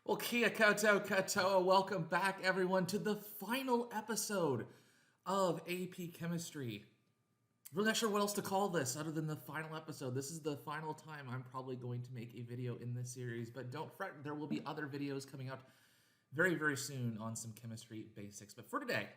Well, Kia Koto Katoa, welcome back everyone to the final episode of AP Chemistry. Really not sure what else to call this other than the final episode. This is the final time I'm probably going to make a video in this series, but don't fret, there will be other videos coming out very, very soon on some chemistry basics. But for today,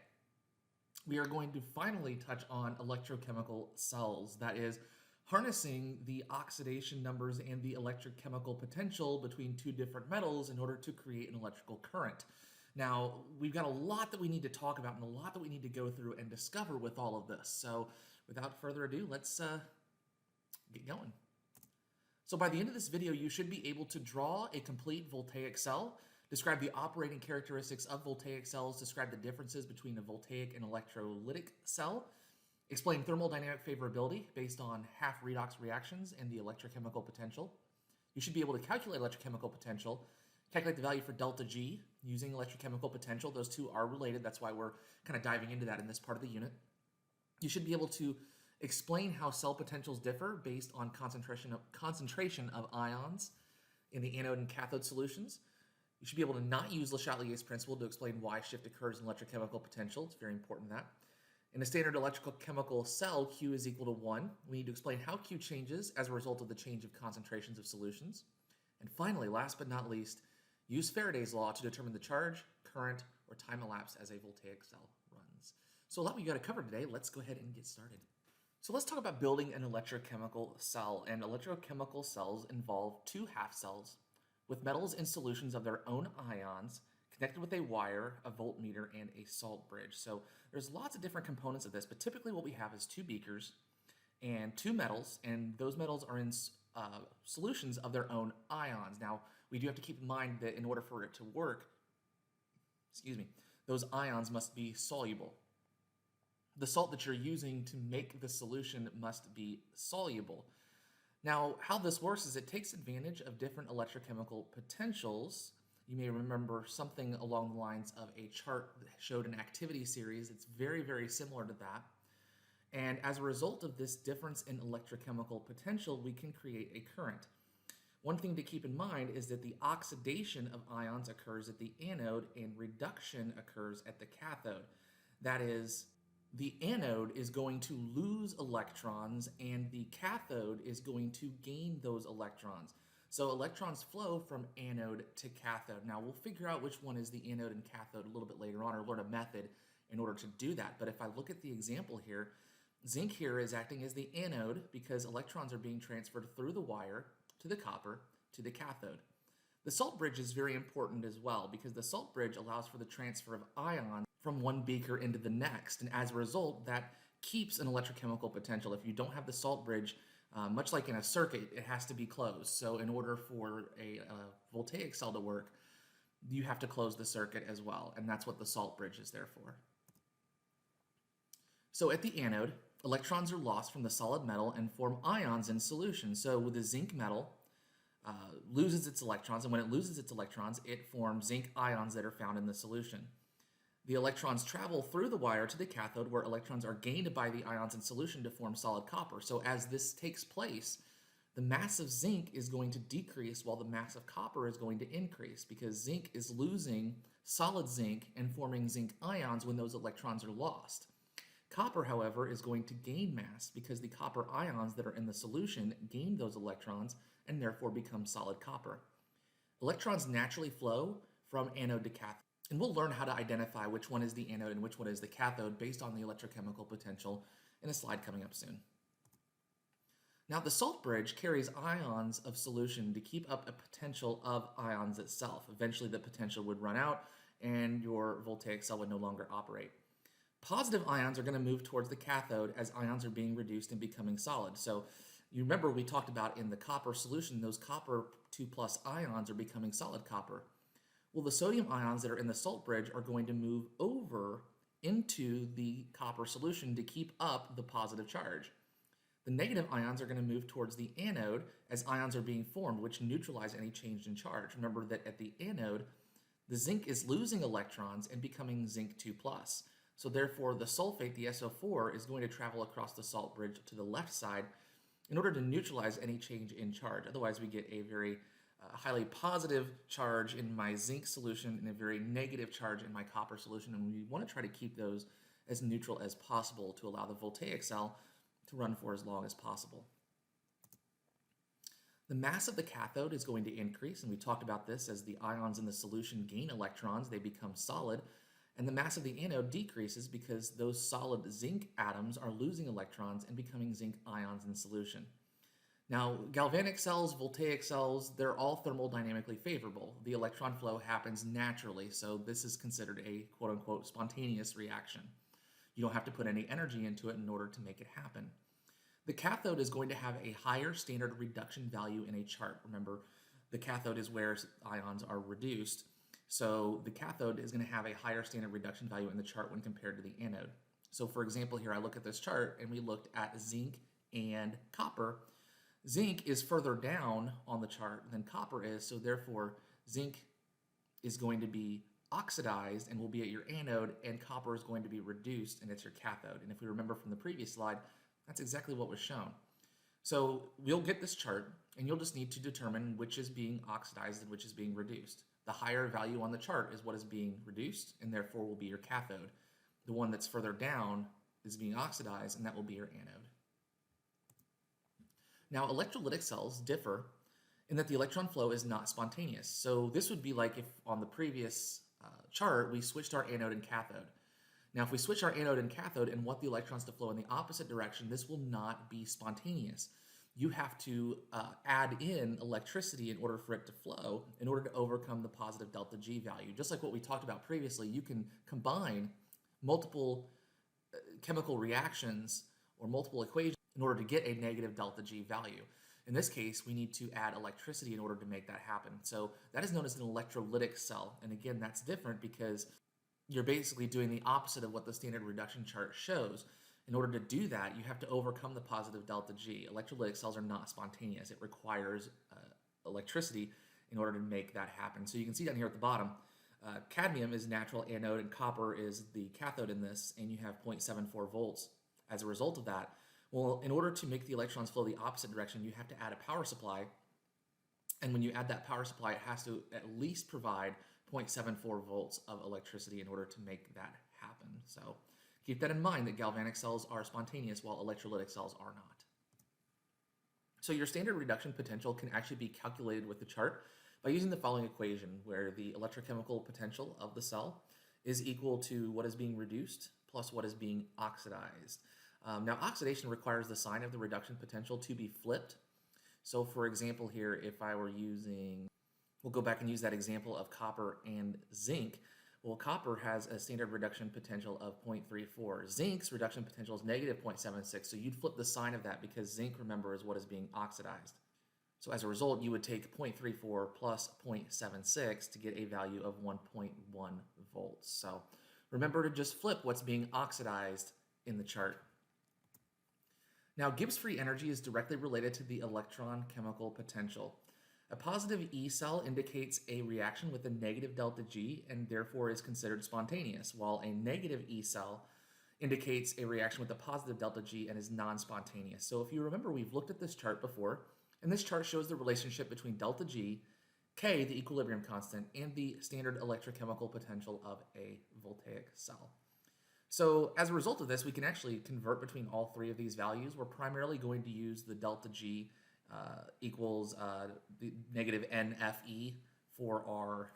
we are going to finally touch on electrochemical cells. That is, harnessing the oxidation numbers and the electrochemical potential between two different metals in order to create an electrical current. Now, we've got a lot that we need to talk about and a lot that we need to go through and discover with all of this. So without further ado, let's get going. So by the end of this video, you should be able to draw a complete voltaic cell, describe the operating characteristics of voltaic cells, describe the differences between a voltaic and electrolytic cell, explain thermodynamic favorability based on half redox reactions and the electrochemical potential. You should be able to calculate electrochemical potential, calculate the value for delta G using electrochemical potential. Those two are related. That's why we're kind of diving into that in this part of the unit. You should be able to explain how cell potentials differ based on concentration of ions in the anode and cathode solutions. You should be able to not use Le Chatelier's principle to explain why shift occurs in electrochemical potential. It's very important that. In a standard electrical chemical cell, Q is equal to 1. We need to explain how Q changes as a result of the change of concentrations of solutions. And finally, last but not least, use Faraday's law to determine the charge, current, or time elapsed as a voltaic cell runs. So a lot we've got to cover today. Let's go ahead and get started. So let's talk about building an electrochemical cell. And electrochemical cells involve two half cells with metals in solutions of their own ions connected with a wire, a voltmeter, and a salt bridge. So there's lots of different components of this, but typically what we have is two beakers and two metals, and those metals are in solutions of their own ions. Now, we do have to keep in mind that in order for it to work, those ions must be soluble. The salt that you're using to make the solution must be soluble. Now, how this works is it takes advantage of different electrochemical potentials. You may remember something along the lines of a chart that showed an activity series. It's very, very similar to that. And as a result of this difference in electrochemical potential, we can create a current. One thing to keep in mind is that the oxidation of ions occurs at the anode and reduction occurs at the cathode. That is, the anode is going to lose electrons and the cathode is going to gain those electrons. So electrons flow from anode to cathode. Now we'll figure out which one is the anode and cathode a little bit later on, or learn a method in order to do that. But if I look at the example here, zinc here is acting as the anode because electrons are being transferred through the wire to the copper to the cathode. The salt bridge is very important as well because the salt bridge allows for the transfer of ions from one beaker into the next. And as a result, that keeps an electrochemical potential. If you don't have the salt bridge, much like in a circuit, it has to be closed. So in order for a voltaic cell to work, you have to close the circuit as well. And that's what the salt bridge is there for. So at the anode, electrons are lost from the solid metal and form ions in solution. So with the zinc metal, loses its electrons, and when it loses its electrons, it forms zinc ions that are found in the solution. The electrons travel through the wire to the cathode where electrons are gained by the ions in solution to form solid copper. So as this takes place, the mass of zinc is going to decrease while the mass of copper is going to increase because zinc is losing solid zinc and forming zinc ions when those electrons are lost. Copper, however, is going to gain mass because the copper ions that are in the solution gain those electrons and therefore become solid copper. Electrons naturally flow from anode to cathode. And we'll learn how to identify which one is the anode and which one is the cathode based on the electrochemical potential in a slide coming up soon. Now, the salt bridge carries ions of solution to keep up a potential of ions itself. Eventually, the potential would run out and your voltaic cell would no longer operate. Positive ions are going to move towards the cathode as ions are being reduced and becoming solid. So you remember we talked about in the copper solution, those copper 2+ ions are becoming solid copper. Well, the sodium ions that are in the salt bridge are going to move over into the copper solution to keep up the positive charge. The negative ions are going to move towards the anode as ions are being formed, which neutralize any change in charge. Remember that at the anode, the zinc is losing electrons and becoming zinc 2+. So therefore, the sulfate, the SO4, is going to travel across the salt bridge to the left side in order to neutralize any change in charge. Otherwise, we get a very highly positive charge in my zinc solution and a very negative charge in my copper solution, and we want to try to keep those as neutral as possible to allow the voltaic cell to run for as long as possible. The mass of the cathode is going to increase, and we talked about this as the ions in the solution gain electrons, they become solid, and the mass of the anode decreases because those solid zinc atoms are losing electrons and becoming zinc ions in solution. Now, galvanic cells, voltaic cells, they're all thermodynamically favorable. The electron flow happens naturally, so this is considered a quote-unquote spontaneous reaction. You don't have to put any energy into it in order to make it happen. The cathode is going to have a higher standard reduction value in a chart. Remember, the cathode is where ions are reduced. So the cathode is going to have a higher standard reduction value in the chart when compared to the anode. So for example, here I look at this chart and we looked at zinc and copper. Zinc is further down on the chart than copper is, so therefore zinc is going to be oxidized and will be at your anode, and copper is going to be reduced and it's your cathode. And if we remember from the previous slide, that's exactly what was shown. So we'll get this chart and you'll just need to determine which is being oxidized and which is being reduced. The higher value on the chart is what is being reduced and therefore will be your cathode. The one that's further down is being oxidized and that will be your anode. Now, electrolytic cells differ in that the electron flow is not spontaneous. So this would be like if on the previous chart we switched our anode and cathode. Now, if we switch our anode and cathode and want the electrons to flow in the opposite direction, this will not be spontaneous. You have to add in electricity in order for it to flow, in order to overcome the positive delta G value. Just like what we talked about previously, you can combine multiple chemical reactions or multiple equations in order to get a negative delta G value. In this case, we need to add electricity in order to make that happen. So that is known as an electrolytic cell. And again, that's different because you're basically doing the opposite of what the standard reduction chart shows. In order to do that, you have to overcome the positive delta G. Electrolytic cells are not spontaneous. It requires electricity in order to make that happen. So you can see down here at the bottom, cadmium is natural anode and copper is the cathode in this, and you have 0.74 volts. As a result of that, well, in order to make the electrons flow the opposite direction, you have to add a power supply. And when you add that power supply, it has to at least provide 0.74 volts of electricity in order to make that happen. So keep that in mind, that galvanic cells are spontaneous while electrolytic cells are not. So your standard reduction potential can actually be calculated with the chart by using the following equation, where the electrochemical potential of the cell is equal to what is being reduced plus what is being oxidized. Now, oxidation requires the sign of the reduction potential to be flipped. So for example here, if I were using, we'll go back and use that example of copper and zinc. Well, copper has a standard reduction potential of 0.34. Zinc's reduction potential is negative 0.76. So you'd flip the sign of that because zinc, remember, is what is being oxidized. So as a result, you would take 0.34 plus 0.76 to get a value of 1.1 volts. So remember to just flip what's being oxidized in the chart. Now, Gibbs free energy is directly related to the electron chemical potential. A positive E cell indicates a reaction with a negative delta G and therefore is considered spontaneous, while a negative E cell indicates a reaction with a positive delta G and is non-spontaneous. So if you remember, we've looked at this chart before, and this chart shows the relationship between delta G, K, the equilibrium constant, and the standard electrochemical potential of a voltaic cell. So as a result of this, we can actually convert between all three of these values. We're primarily going to use the delta G equals the negative NFE for our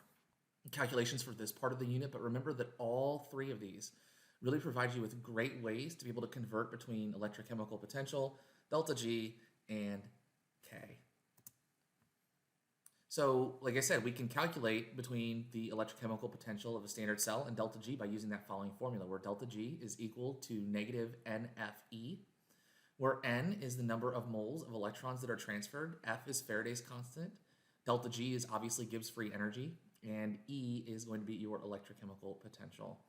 calculations for this part of the unit. But remember that all three of these really provide you with great ways to be able to convert between electrochemical potential, delta G, and K. So, like I said, we can calculate between the electrochemical potential of a standard cell and delta G by using that following formula, where delta G is equal to negative NFE, where N is the number of moles of electrons that are transferred, F is Faraday's constant, delta G is obviously Gibbs free energy, and E is going to be your electrochemical potential.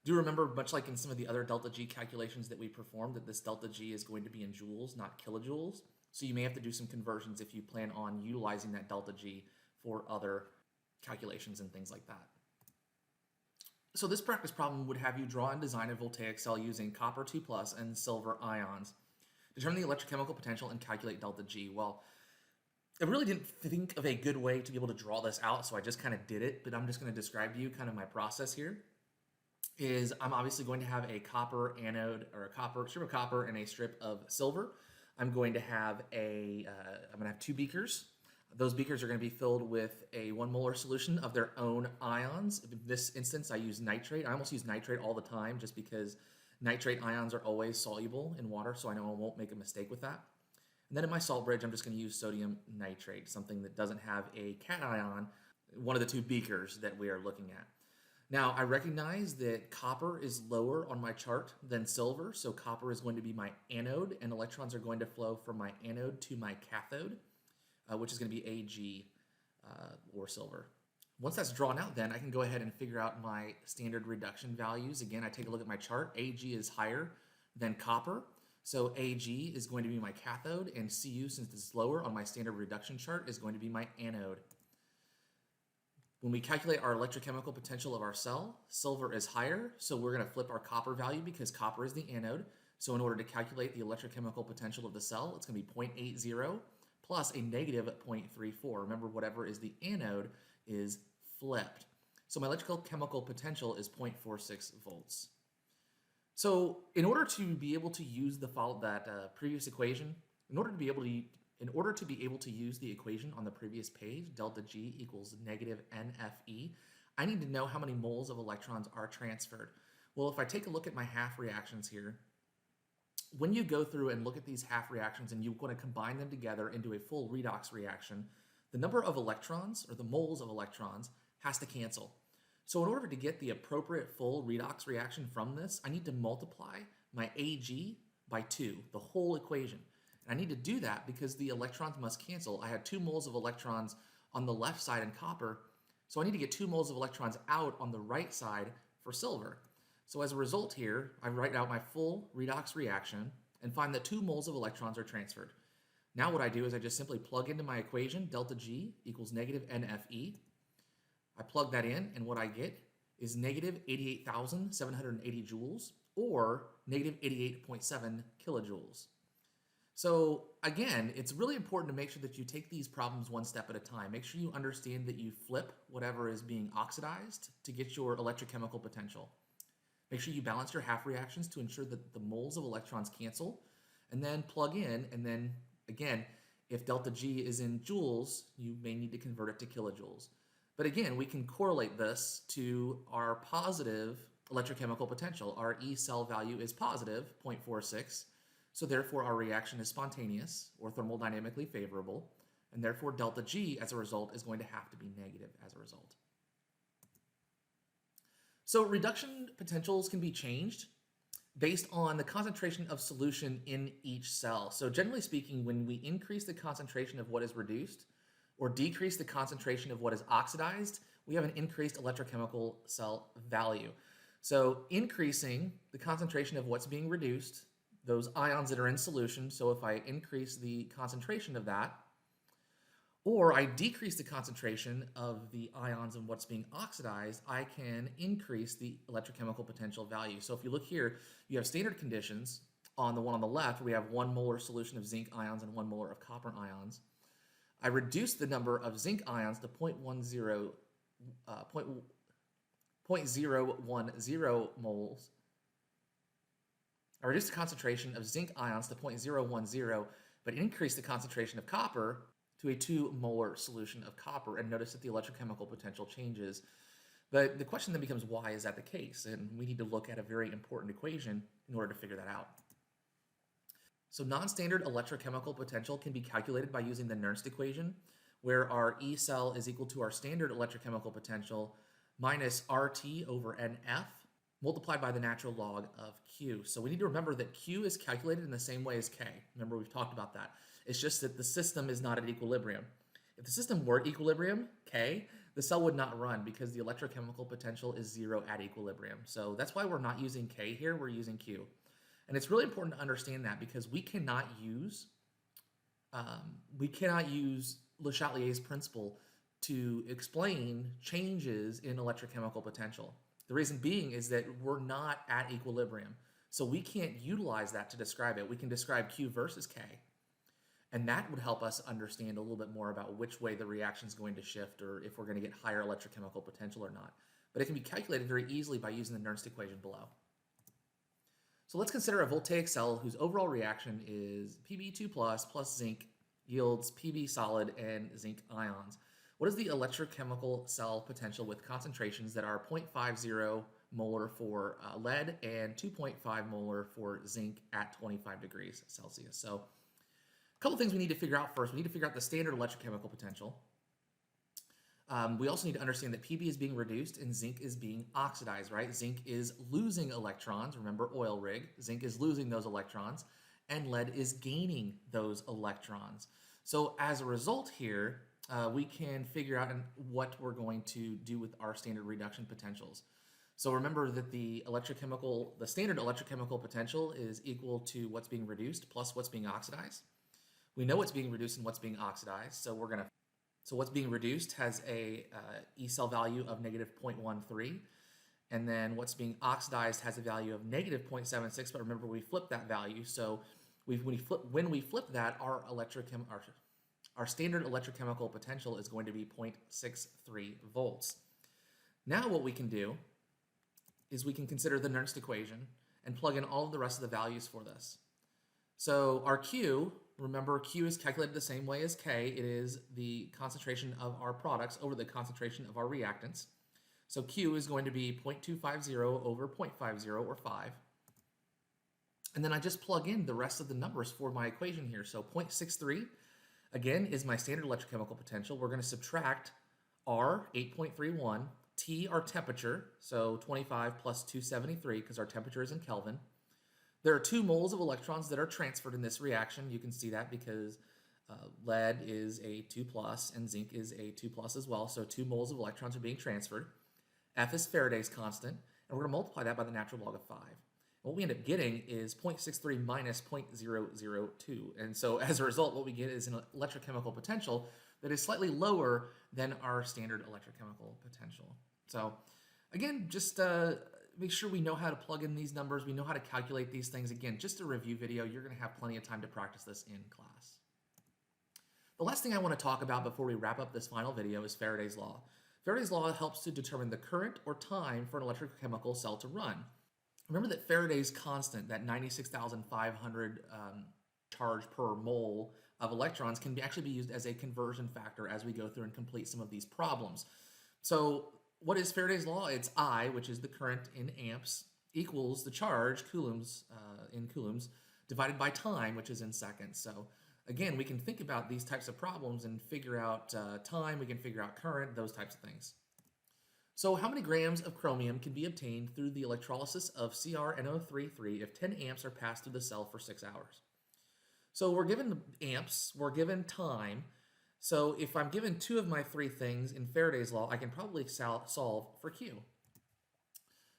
Do remember, much like in some of the other delta G calculations that we performed, that this delta G is going to be in joules, not kilojoules. So you may have to do some conversions if you plan on utilizing that delta G for other calculations and things like that. So this practice problem would have you draw and design a voltaic cell using copper 2+ and silver ions. Determine the electrochemical potential and calculate delta G. Well, I really didn't think of a good way to be able to draw this out, so I just kind of did it, but I'm just going to describe to you kind of my process here. Is I'm obviously going to have a copper anode or a copper strip of copper and a strip of silver. I'm going to have I'm going to have two beakers. Those beakers are going to be filled with a 1 molar solution of their own ions. In this instance, I use nitrate. I almost use nitrate all the time just because nitrate ions are always soluble in water, so I know I won't make a mistake with that. And then in my salt bridge, I'm just going to use sodium nitrate, something that doesn't have a cation, one of the two beakers that we are looking at. Now, I recognize that copper is lower on my chart than silver, so copper is going to be my anode, and electrons are going to flow from my anode to my cathode, which is going to be Ag or silver. Once that's drawn out, then I can go ahead and figure out my standard reduction values. Again, I take a look at my chart. Ag is higher than copper, so Ag is going to be my cathode, and Cu, since it's lower on my standard reduction chart, is going to be my anode. When we calculate our electrochemical potential of our cell, silver is higher, so we're going to flip our copper value because copper is the anode. So in order to calculate the electrochemical potential of the cell, it's going to be 0.80 plus a negative 0.34. Remember, whatever is the anode is flipped. So my electrochemical potential is 0.46 volts. So in order to be able to use previous equation, in order to be able to use the equation on the previous page, delta G equals negative NFE, I need to know how many moles of electrons are transferred. Well, if I take a look at my half reactions here, when you go through and look at these half reactions and you want to combine them together into a full redox reaction, the number of electrons, or the moles of electrons, has to cancel. So in order to get the appropriate full redox reaction from this, I need to multiply my Ag by 2, the whole equation. And I need to do that because the electrons must cancel. I had 2 moles of electrons on the left side in copper, so I need to get 2 moles of electrons out on the right side for silver. So as a result here, I write out my full redox reaction and find that 2 moles of electrons are transferred. Now what I do is I just simply plug into my equation, delta G equals negative NFE. I plug that in, and what I get is negative 88,780 joules, or negative 88.7 kilojoules. So again, it's really important to make sure that you take these problems one step at a time. Make sure you understand that you flip whatever is being oxidized to get your electrochemical potential. Make sure you balance your half reactions to ensure that the moles of electrons cancel, and then plug in, and then again, if delta G is in joules, you may need to convert it to kilojoules. But again, we can correlate this to our positive electrochemical potential. Our E cell value is positive 0.46, so therefore our reaction is spontaneous or thermodynamically favorable, and therefore delta G as a result is going to have to be negative as a result. So reduction potentials can be changed based on the concentration of solution in each cell. So generally speaking, when we increase the concentration of what is reduced or decrease the concentration of what is oxidized, we have an increased electrochemical cell value. So increasing the concentration of what's being reduced, those ions that are in solution, so if I increase the concentration of that, or I decrease the concentration of the ions and what's being oxidized, I can increase the electrochemical potential value. So if you look here, you have standard conditions. On the one on the left, we have 1 molar solution of zinc ions and 1 molar of copper ions. I reduced the number of zinc ions to 0.010 moles. I reduced the concentration of zinc ions to 0.010, but increased the concentration of copper to a 2 molar solution of copper, and notice that the electrochemical potential changes. But the question then becomes, why is that the case? And we need to look at a very important equation in order to figure that out. So non-standard electrochemical potential can be calculated by using the Nernst equation, where our E cell is equal to our standard electrochemical potential minus RT over NF multiplied by the natural log of Q. So we need to remember that Q is calculated in the same way as K. Remember, we've talked about that. It's just that the system is not at equilibrium. If the system were at equilibrium, K, the cell would not run because the electrochemical potential is 0 at equilibrium. So that's why we're not using K here, we're using Q. And it's really important to understand that because we cannot use Le Chatelier's principle to explain changes in electrochemical potential. The reason being is that we're not at equilibrium. So we can't utilize that to describe it. We can describe Q versus K. And that would help us understand a little bit more about which way the reaction is going to shift, or if we're going to get higher electrochemical potential or not. But it can be calculated very easily by using the Nernst equation below. So let's consider a voltaic cell whose overall reaction is Pb2 plus zinc yields Pb solid and zinc ions. What is the electrochemical cell potential with concentrations that are 0.50 molar for lead and 2.5 molar for zinc at 25 degrees Celsius? So a couple things we need to figure out first. We need to figure out the standard electrochemical potential. We also need to understand that Pb is being reduced and zinc is being oxidized, right? Zinc is losing electrons. Remember, oil rig. Zinc is losing those electrons, and lead is gaining those electrons. So as a result here, we can figure out what we're going to do with our standard reduction potentials. So remember that the standard electrochemical potential is equal to what's being reduced plus what's being oxidized. We know what's being reduced and what's being oxidized, so what's being reduced has a E cell value of negative 0.13, and then what's being oxidized has a value of negative 0.76, but remember we flipped that value, so when we flip that, our standard electrochemical potential is going to be 0.63 volts. Now what we can do is we can consider the Nernst equation and plug in all of the rest of the values for this. So our Q, remember Q is calculated the same way as K. It is the concentration of our products over the concentration of our reactants. So Q is going to be 0.250 over 0.50 or 5. And then I just plug in the rest of the numbers for my equation here. So 0.63, again, is my standard electrochemical potential. We're going to subtract R, 8.31, T, our temperature, so 25 plus 273, because our temperature is in Kelvin. There are 2 moles of electrons that are transferred in this reaction. You can see that because lead is a 2 plus and zinc is a 2 plus as well. So 2 moles of electrons are being transferred. F is Faraday's constant, and we're going to multiply that by the natural log of 5. And what we end up getting is 0.63 minus 0.002. And so as a result, what we get is an electrochemical potential that is slightly lower than our standard electrochemical potential. So again, just make sure we know how to plug in these numbers. We know how to calculate these things. Again, just a review video. You're going to have plenty of time to practice this in class. The last thing I want to talk about before we wrap up this final video is Faraday's law. Faraday's law helps to determine the current or time for an electrochemical cell to run. Remember that Faraday's constant, that 96,500 charge per mole of electrons, can actually be used as a conversion factor as we go through and complete some of these problems. So what is Faraday's law? It's I, which is the current in amps, equals the charge, coulombs, in coulombs, divided by time, which is in seconds. So again, we can think about these types of problems and figure out time, we can figure out current, those types of things. So how many grams of chromium can be obtained through the electrolysis of CrNO3 if 10 amps are passed through the cell for 6 hours? So we're given amps, we're given time. So if I'm given 2 of my 3 things in Faraday's law, I can probably solve for Q.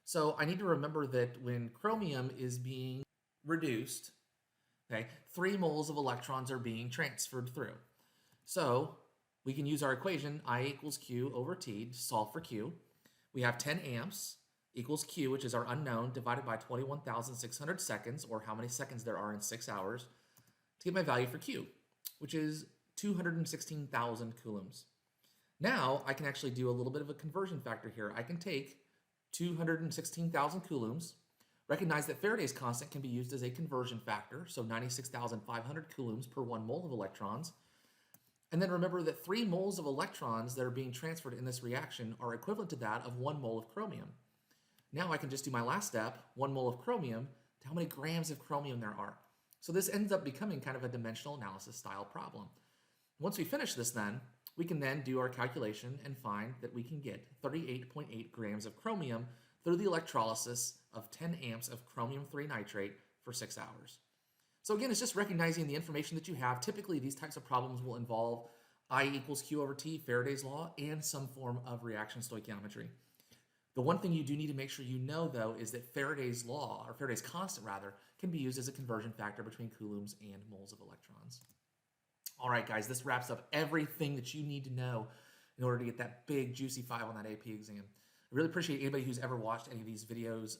So I need to remember that when chromium is being reduced, okay, 3 moles of electrons are being transferred through. So we can use our equation, I equals Q over T, to solve for Q. We have 10 amps equals Q, which is our unknown, divided by 21,600 seconds, or how many seconds there are in 6 hours, to get my value for Q, which is 216,000 coulombs. Now I can actually do a little bit of a conversion factor here. I can take 216,000 coulombs, recognize that Faraday's constant can be used as a conversion factor, so 96,500 coulombs per 1 mole of electrons. And then remember that 3 moles of electrons that are being transferred in this reaction are equivalent to that of 1 mole of chromium. Now I can just do my last step, 1 mole of chromium, to how many grams of chromium there are. So this ends up becoming kind of a dimensional analysis style problem. Once we finish this then, we can then do our calculation and find that we can get 38.8 grams of chromium through the electrolysis of 10 amps of chromium-3 nitrate for 6 hours. So again, it's just recognizing the information that you have. Typically, these types of problems will involve I equals Q over T, Faraday's law, and some form of reaction stoichiometry. The one thing you do need to make sure you know, though, is that Faraday's law, or Faraday's constant rather, can be used as a conversion factor between coulombs and moles of electrons. All right, guys, this wraps up everything that you need to know in order to get that big, juicy 5 on that AP exam. I really appreciate anybody who's ever watched any of these videos.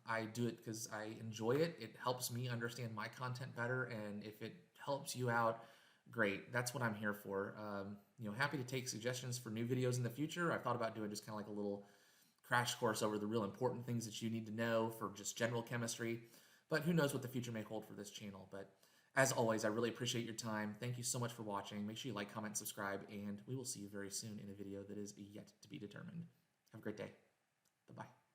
I do it because I enjoy it. It helps me understand my content better, and if it helps you out, great. That's what I'm here for. Happy to take suggestions for new videos in the future. I've thought about doing just kind of like a little crash course over the real important things that you need to know for just general chemistry. But who knows what the future may hold for this channel. But as always, I really appreciate your time. Thank you so much for watching. Make sure you like, comment, subscribe, and we will see you very soon in a video that is yet to be determined. Have a great day. Bye-bye.